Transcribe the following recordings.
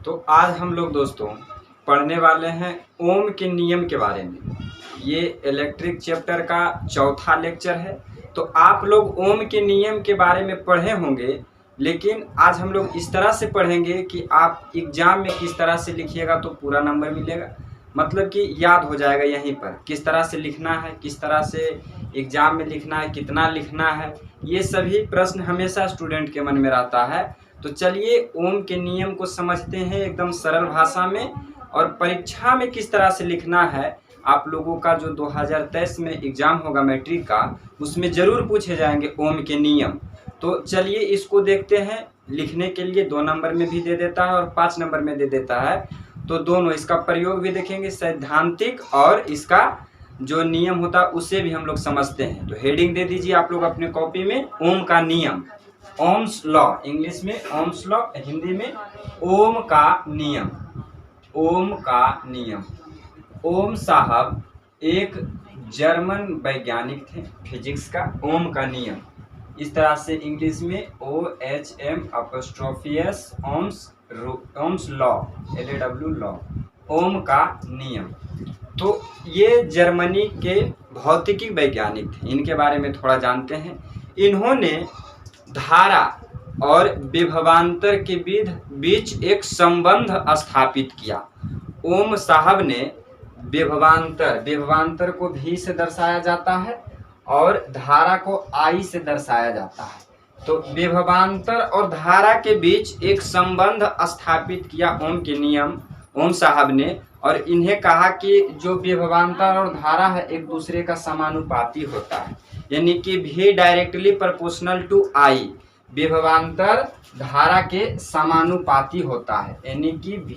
तो आज हम लोग दोस्तों पढ़ने वाले हैं ओम के नियम के बारे में। ये इलेक्ट्रिक चैप्टर का चौथा लेक्चर है। तो आप लोग ओम के नियम के बारे में पढ़े होंगे, लेकिन आज हम लोग इस तरह से पढ़ेंगे कि आप एग्जाम में किस तरह से लिखिएगा तो पूरा नंबर मिलेगा। मतलब कि याद हो जाएगा यहीं पर किस तरह से लिखना है, किस तरह से एग्जाम में लिखना है, कितना लिखना है। ये सभी प्रश्न हमेशा स्टूडेंट के मन में रहता है। तो चलिए ओम के नियम को समझते हैं एकदम सरल भाषा में, और परीक्षा में किस तरह से लिखना है। आप लोगों का जो 2023 में एग्जाम होगा मैट्रिक का, उसमें ज़रूर पूछे जाएंगे ओम के नियम। तो चलिए इसको देखते हैं। लिखने के लिए 2 नंबर में भी दे देता है और 5 नंबर में दे देता है। तो दोनों इसका प्रयोग भी देखेंगे, सैद्धांतिक और इसका जो नियम होता है उसे भी हम लोग समझते हैं। तो हेडिंग दे दीजिए आप लोग अपने कॉपी में, ओम का नियम, ओम्स लॉ, इंग्लिश में ओम्स लॉ, हिंदी में ओम का नियम। ओम का नियम। ओम साहब एक जर्मन वैज्ञानिक थे फिजिक्स का। ओम का नियम इस तरह से इंग्लिश में OHM apostrophe s ohm's law, LAW law, ohm का नियम। तो ये जर्मनी के भौतिकी वैज्ञानिक थे, इनके बारे में थोड़ा जानते हैं। इन्होंने धारा और विभवांतर के बीच एक संबंध स्थापित किया। ओम साहब ने विभवांतर को V से दर्शाया जाता है और धारा को I से दर्शाया जाता है। तो विभवांतर और धारा के बीच एक संबंध स्थापित किया ओम के नियम, ओम साहब ने। और इन्हें कहा कि जो विभवांतर और धारा है एक दूसरे का समानुपाती होता है, यानी कि V directly proportional to I, विभवांतर धारा के समानुपाती होता है, यानी कि V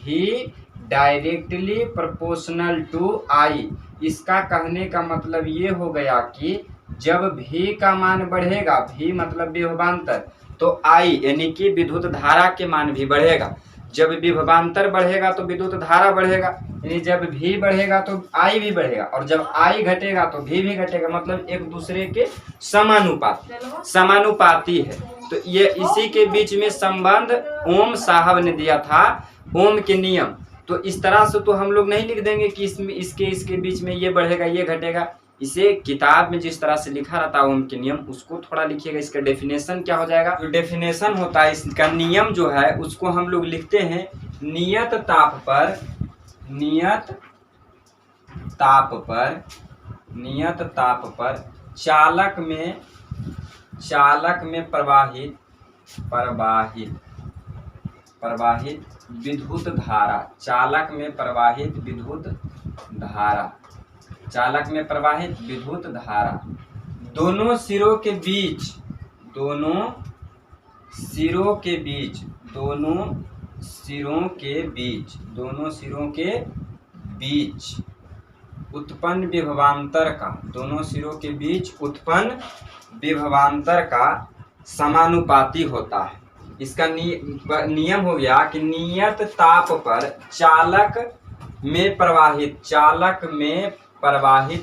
directly proportional to I। इसका कहने का मतलब ये हो गया कि जब V का मान बढ़ेगा, V मतलब विभवांतर, तो I यानी कि विद्युत धारा के मान भी बढ़ेगा। जब विभवांतर बढ़ेगा तो विद्युत धारा बढ़ेगा, यानी जब V बढ़ेगा तो I भी बढ़ेगा, और जब I घटेगा तो V भी घटेगा। मतलब एक दूसरे के समानुपाती है। तो ये इसी के बीच में संबंध ओम साहब ने दिया था, ओम के नियम। तो इस तरह से तो हम लोग नहीं लिख देंगे कि इसमें इसके बीच में ये बढ़ेगा ये घटेगा। इसे किताब में जिस तरह से लिखा रहता है ओम के नियम, उसको थोड़ा लिखिएगा। इसका डेफिनेशन क्या हो जाएगा, जो डेफिनेशन होता है इसका नियम जो है उसको हम लोग लिखते हैं नियत ताप पर चालक में प्रवाहित विद्युत धारा, चालक में प्रवाहित विद्युत धारा दोनों सिरों के बीच उत्पन्न विभवांतर का समानुपाती होता है। इसका नियम हो गया कि नियत ताप पर चालक में प्रवाहित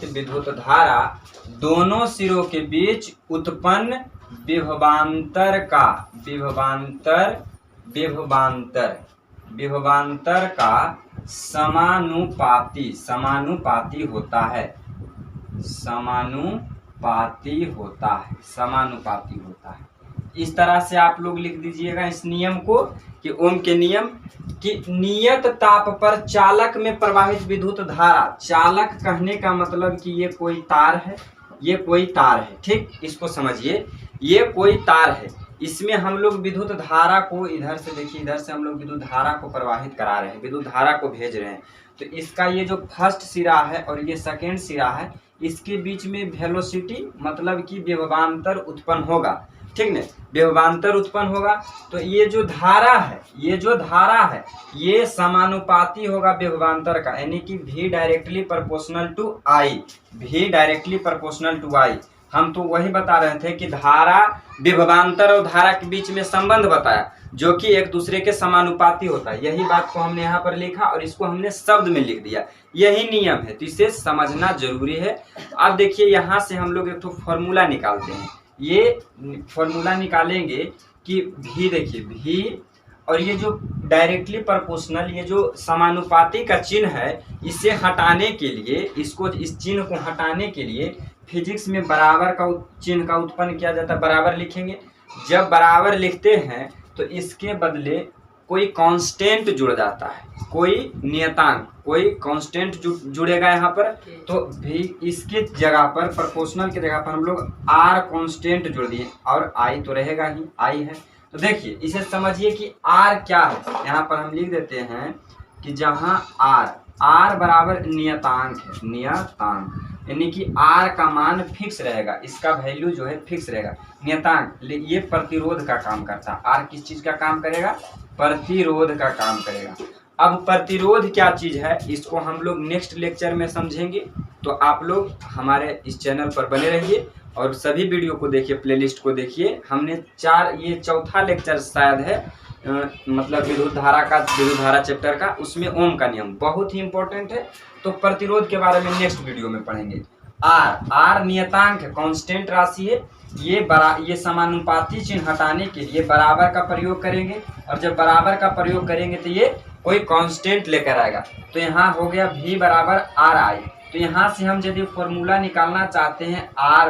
विद्युत धारा दोनों सिरों के बीच उत्पन्न विभवांतर का समानुपाती होता है। इस तरह से आप लोग लिख दीजिएगा इस नियम को कि ओम के नियम कि नियत ताप पर चालक में प्रवाहित विद्युत धारा। चालक कहने का मतलब कि ये कोई तार है, ठीक, इसको समझिए। ये कोई तार है, इसमें हम लोग विद्युत धारा को इधर से देखिए, इधर से हम लोग विद्युत धारा को प्रवाहित करा रहे हैं, विद्युत धारा को भेज रहे हैं। तो इसका ये जो फर्स्ट सिरा है और ये सेकेंड सिरा है, इसके बीच में वेलोसिटी मतलब कि विभवांतर उत्पन्न होगा, ठीक न, विभवांतर उत्पन्न होगा। तो ये जो धारा है ये समानुपाती होगा विभवांतर का, यानी कि V directly proportional to I। हम तो वही बता रहे थे कि धारा, विभवांतर और धारा के बीच में संबंध बताया जो कि एक दूसरे के समानुपाती होता है। यही बात को हमने यहाँ पर लिखा और इसको हमने शब्द में लिख दिया। यही नियम है, तो इसे समझना जरूरी है। अब देखिए यहाँ से हम लोग एक तो फॉर्मूला निकालते हैं। ये फॉर्मूला निकालेंगे कि V, देखिए V और ये जो डायरेक्टली प्रोपोर्शनल, ये जो समानुपाती का चिन्ह है, इसे हटाने के लिए, इसको, इस चिन्ह को हटाने के लिए फिजिक्स में बराबर का चिन्ह का उत्पन्न किया जाता है। बराबर लिखेंगे, जब बराबर लिखते हैं तो इसके बदले कोई कांस्टेंट जुड़ जाता है, कोई नियतांक, कोई कांस्टेंट जुड़ेगा यहाँ पर। तो भी इसके जगह पर, प्रोपोर्शनल की जगह पर हम लोग आर कांस्टेंट जुड़ दिए, और आई तो रहेगा ही, आई है। तो देखिए इसे समझिए कि आर क्या है। यहाँ पर हम लिख देते हैं कि जहाँ आर बराबर नियतांक है, नियतांक यानी कि आर का मान फिक्स रहेगा, इसका वैल्यू जो है फिक्स रहेगा। नियतांक ये प्रतिरोध का काम करता है। आर किस चीज का काम करेगा? प्रतिरोध का काम करेगा। अब प्रतिरोध क्या चीज है, इसको हम लोग नेक्स्ट लेक्चर में समझेंगे। तो आप लोग हमारे इस चैनल पर बने रहिए और सभी वीडियो को देखिए, प्लेलिस्ट को देखिए। हमने ये चौथा लेक्चर शायद है, मतलब विद्युत धारा चैप्टर का, उसमें ओम का नियम बहुत ही इंपॉर्टेंट है। तो प्रतिरोध के बारे में नेक्स्ट वीडियो में पढ़ेंगे। आर नियतांक है, कांस्टेंट राशि है। ये समानुपाती चिन्ह हटाने के लिए बराबर का प्रयोग करेंगे, और जब बराबर का प्रयोग करेंगे तो ये कोई कांस्टेंट लेकर आएगा। तो यहाँ हो गया V बराबर आर आई। तो यहाँ से हम यदि फॉर्मूला निकालना चाहते हैं आर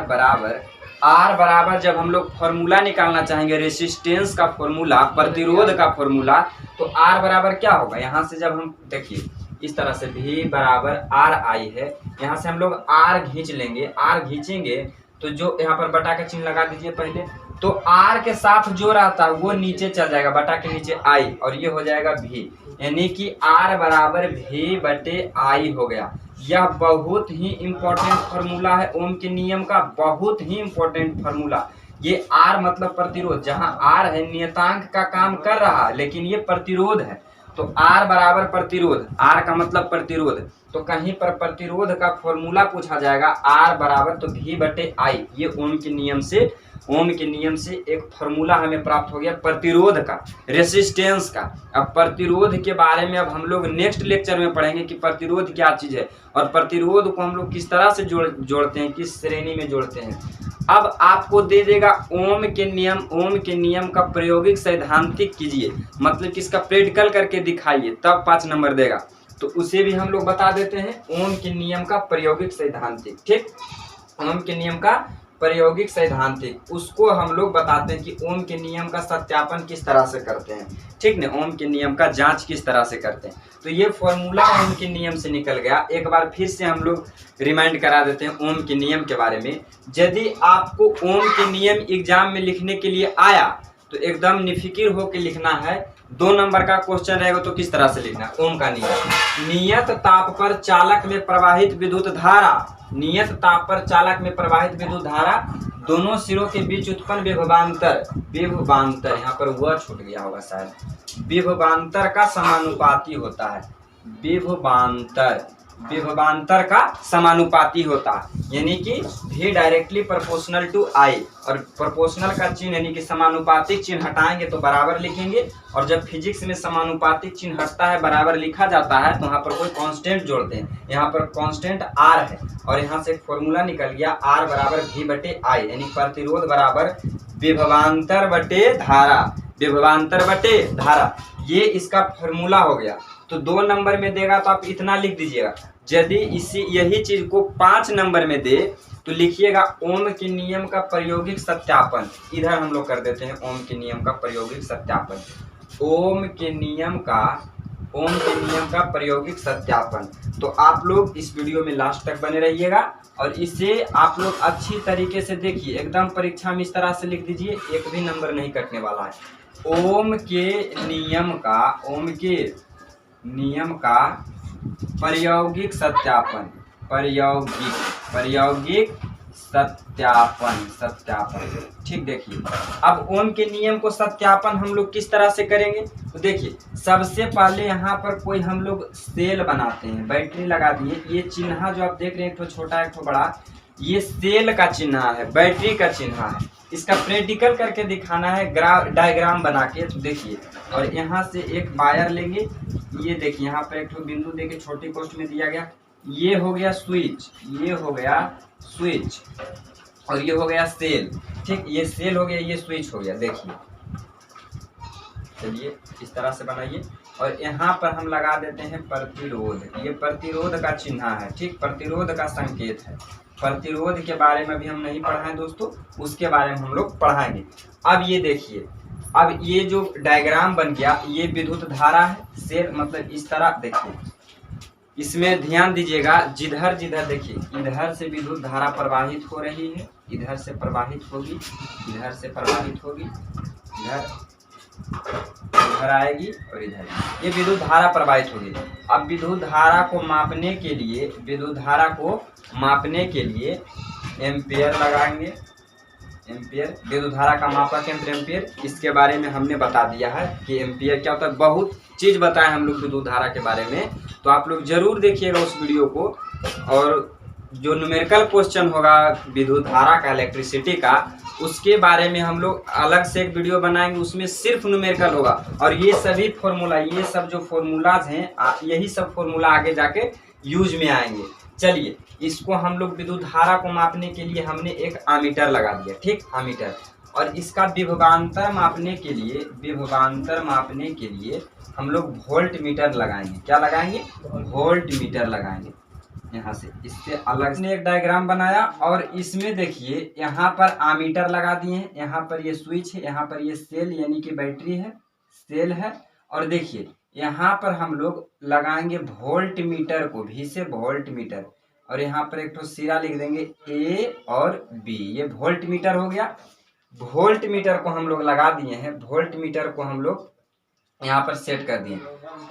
बराबर जब हम लोग फॉर्मूला निकालना चाहेंगे, रेसिस्टेंस का फॉर्मूला, प्रतिरोध का फॉर्मूला, तो आर बराबर क्या होगा? यहाँ से जब हम देखिए इस तरह से V बराबर आर आई है, यहाँ से हम लोग आर खींच लेंगे। आर खींचेंगे तो जो यहाँ पर बटा का चिन्ह लगा दीजिए पहले, तो आर के साथ जो रहता है वो नीचे चल जाएगा, बटा के नीचे आई, और ये हो जाएगा V, यानी कि आर बराबर V बटे आई हो गया। यह बहुत ही इम्पोर्टेंट फार्मूला है ओम के नियम का, बहुत ही इम्पोर्टेंट फार्मूला। ये आर मतलब प्रतिरोध, जहाँ आर है नियतांक का काम कर रहा है, लेकिन ये प्रतिरोध है। तो आर बराबर प्रतिरोध, आर का मतलब प्रतिरोध, तो कहीं पर प्रतिरोध का फॉर्मूला पूछा जाएगा आर बराबर तो V बटे आई। ये ओम के नियम से एक फार्मूला हमें प्राप्त हो गया प्रतिरोध का, रेसिस्टेंस का। अब प्रतिरोध के बारे में अब हम लोग नेक्स्ट लेक्चर में पढ़ेंगे कि प्रतिरोध क्या चीज है, और प्रतिरोध को हम लोग किस तरह से जोड़ते हैं, किस श्रेणी में जोड़ते हैं। अब आपको दे देगा ओम के नियम का प्रायोगिक सैद्धांतिक कीजिए, मतलब कि इसका प्रैक्टिकल करके दिखाइए, तब 5 नंबर देगा। तो उसे भी हम लोग बता देते हैं, ओम के नियम का प्रायोगिक सैद्धांतिक। ठीक, ओम के नियम का प्रायोगिक सैद्धांतिक, उसको हम लोग बताते हैं कि ओम के नियम का सत्यापन किस तरह से करते हैं। ठीक ना, ओम के नियम का जांच किस तरह से करते हैं। तो ये फॉर्मूला ओम के नियम से निकल गया। एक बार फिर से हम लोग रिमाइंड करा देते हैं ओम के नियम के बारे में। यदि आपको ओम के नियम एग्जाम में लिखने के लिए आया तो एकदम निफिकिर होकर लिखना है। 2 नंबर का क्वेश्चन रहेगा तो किस तरह से लिखना है ओम का नियम। नियत ताप पर चालक में प्रवाहित विद्युत धारा, नियत ताप पर चालक में प्रवाहित विद्युत धारा दोनों सिरों के बीच उत्पन्न विभवांतर, यहाँ पर वह छूट गया होगा शायद, विभवांतर का समानुपाती होता है। विभवांतर का समानुपाती होता है, यानी कि V directly proportional to I, और प्रोपोर्शनल का चिन्ह यानी कि समानुपातिक चिन्ह हटाएंगे तो बराबर लिखेंगे। और जब फिजिक्स में समानुपातिक चिन्ह हटता है, बराबर लिखा जाता है, तो यहाँ पर कोई कांस्टेंट जोड़ते हैं। यहाँ पर कांस्टेंट R है, और यहाँ से एक फॉर्मूला निकल गया R बराबर V बटे I, यानी प्रतिरोध बराबर विभवांतर बटे धारा। ये इसका फॉर्मूला हो गया। तो 2 नंबर में देगा तो आप इतना लिख दीजिएगा। यदि यही चीज को 5 नंबर में दे तो लिखिएगा ओम के नियम का प्रायोगिक सत्यापन। इधर हम लोग कर देते हैं ओम के नियम का प्रायोगिक सत्यापन। ओम के नियम का प्रायोगिक सत्यापन। तो आप लोग इस वीडियो में लास्ट तक बने रहिएगा, और इसे आप लोग अच्छी तरीके से देखिए। एकदम परीक्षा में इस तरह से लिख दीजिए, एक भी नंबर नहीं कटने वाला है। ओम के नियम का प्रायोगिक सत्यापन, ठीक। देखिए अब ओम के नियम को सत्यापन हम लोग किस तरह से करेंगे, तो देखिए सबसे पहले यहाँ पर कोई हम लोग सेल बनाते हैं, बैटरी लगा दिए। ये चिन्ह जो आप देख रहे हैं, एक तो छोटा एक तो बड़ा, ये सेल का चिन्ह है, बैटरी का चिन्ह है। इसका प्रैक्टिकल करके दिखाना है, डायग्राम बना के। तो देखिए, और यहाँ से एक वायर लेंगे, ये देखिए यहाँ पर एक तो बिंदु देके छोटी कोष्ठ में दिया गया। ये हो गया स्विच, और ये हो गया सेल। ठीक, ये सेल हो गया, ये स्विच हो गया। देखिए चलिए इस तरह से बनाइए और यहाँ पर हम लगा देते हैं प्रतिरोध। ये प्रतिरोध का चिन्ह है, ठीक, प्रतिरोध का संकेत है। प्रतिरोध के बारे में भी हम नहीं पढ़ाएं दोस्तों, उसके बारे में हम लोग पढ़ाएंगे। अब ये देखिए, अब ये जो डायग्राम बन गया, ये विद्युत धारा है, सेल मतलब इस तरह देखिए, इसमें ध्यान दीजिएगा, जिधर जिधर देखिए, इधर से विद्युत धारा प्रवाहित हो रही है, इधर से प्रवाहित होगी, इधर से प्रवाहित होगी, इधर आएगी और इधर, ये विद्युत धारा प्रवाहित होगी। अब विद्युत धारा को मापने के लिए, विद्युत धारा को मापने के लिए एम्पियर लगाएंगे। एम्पियर, विद्युत धारा का मापक एम्पियर, इसके बारे में हमने बता दिया है कि एम्पियर क्या होता है, बहुत चीज़ बताए हम लोग विद्युत धारा के बारे में। तो आप लोग जरूर देखिएगा उस वीडियो को, और जो न्यूमेरिकल क्वेश्चन होगा विद्युत धारा का, इलेक्ट्रिसिटी का, उसके बारे में हम लोग अलग से एक वीडियो बनाएंगे, उसमें सिर्फ न्यूमेरिकल होगा। और ये सभी फॉर्मूला, ये सब जो फॉर्मूलाज हैं, यही सब फॉर्मूला आगे जाके यूज में आएंगे। चलिए, इसको हम लोग विद्युत धारा को मापने के लिए हमने एक एमीटर लगा दिया, ठीक, एमीटर। और इसका विभवांतर मापने के लिए, विभवांतर मापने के लिए हम लोग वोल्ट मीटर लगाएंगे। क्या लगाएंगे? वोल्ट मीटर लगाएंगे। यहाँ से इससे अलग से एक डायग्राम बनाया और इसमें देखिए, यहाँ पर एमीटर लगा दिए हैं, यहाँ पर ये स्विच है, यहाँ पर ये सेल यानी कि बैटरी है, सेल है। और देखिए यहाँ पर हम लोग लगाएंगे वोल्ट मीटर को, भी से वोल्ट मीटर, और यहाँ पर एक तो सिरा लिख देंगे ए और बी, ये वोल्ट मीटर हो गया। वोल्ट मीटर को हम लोग लगा दिए हैं, वोल्ट मीटर को हम लोग यहाँ पर सेट कर दिए।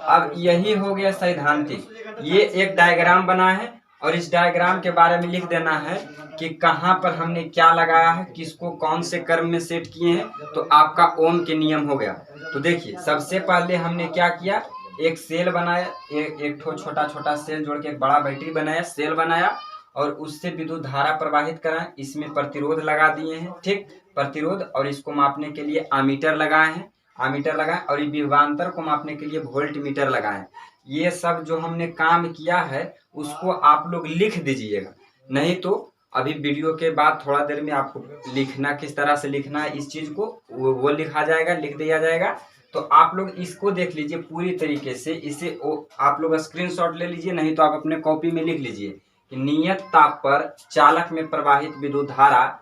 अब यही हो गया सैद्धांतिक। ये एक डायग्राम बना है और इस डायग्राम के बारे में लिख देना है कि कहाँ पर हमने क्या लगाया है, किसको कौन से क्रम में सेट किए हैं, तो आपका ओम के नियम हो गया। तो देखिए, सबसे पहले हमने क्या किया, एक सेल बनाया, एक छोटा छोटा सेल जोड़ के एक बड़ा बैटरी बनाया, सेल बनाया, और उससे विद्युत धारा प्रवाहित कराएं। इसमें प्रतिरोध लगा दिए हैं, ठीक, प्रतिरोध। और इसको मापने के लिए एमीटर लगाए हैं, एमीटर लगाएं, और ये विभवांतर को मापने के लिए वोल्ट मीटर लगाएं। ये सब जो हमने काम किया है उसको आप लोग लिख दीजिएगा, नहीं तो अभी वीडियो के बाद थोड़ा देर में आपको लिखना, किस तरह से लिखना है इस चीज़ को, वो लिखा जाएगा, लिख दिया जाएगा। तो आप लोग इसको देख लीजिए पूरी तरीके से, इसे आप लोग स्क्रीनशॉट ले लीजिए, नहीं तो आप अपने कॉपी में लिख लीजिए कि नियत ताप पर चालक में प्रवाहित विद्युत धारा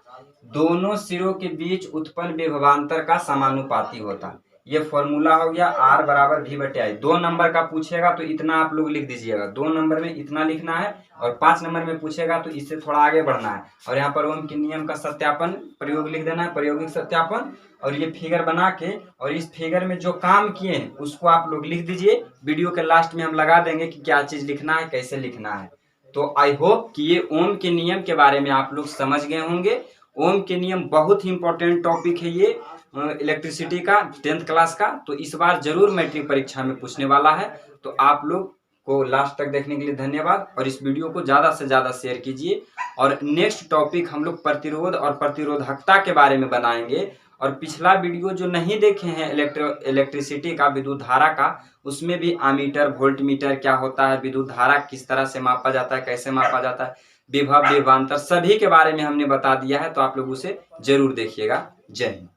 दोनों सिरों के बीच उत्पन्न विभवांतर का समानुपाती होता है। ये फॉर्मूला हो गया, R बराबर V/I। 2 नंबर का पूछेगा तो इतना आप लोग लिख दीजिएगा, 2 नंबर में इतना लिखना है, और 5 नंबर में पूछेगा तो इससे थोड़ा आगे बढ़ना है। और यहाँ पर ओम के नियम का सत्यापन प्रयोग लिख देना है, प्रायोगिक सत्यापन। और ये फिगर बना के, और इस फिगर में जो काम किए हैं उसको आप लोग लिख दीजिए। वीडियो के लास्ट में हम लगा देंगे कि क्या चीज़ लिखना है, कैसे लिखना है। तो आई होप कि ये ओम के नियम के बारे में आप लोग समझ गए होंगे। ओम के नियम बहुत ही इंपॉर्टेंट टॉपिक है ये इलेक्ट्रिसिटी का, 10th क्लास का। तो इस बार जरूर मैट्रिक परीक्षा में पूछने वाला है। तो आप लोग को लास्ट तक देखने के लिए धन्यवाद, और इस वीडियो को ज़्यादा से ज़्यादा शेयर कीजिए। और नेक्स्ट टॉपिक हम लोग प्रतिरोध और प्रतिरोधकता के बारे में बनाएंगे। और पिछला वीडियो जो नहीं देखे हैं इलेक्ट्रिसिटी का, विद्युत धारा का, उसमें भी एमीटर, वोल्ट मीटर क्या होता है, विद्युत धारा किस तरह से मापा जाता है, कैसे मापा जाता है, विभव, विभवांतर, सभी के बारे में हमने बता दिया है। तो आप लोग उसे जरूर देखिएगा। जय हिंद।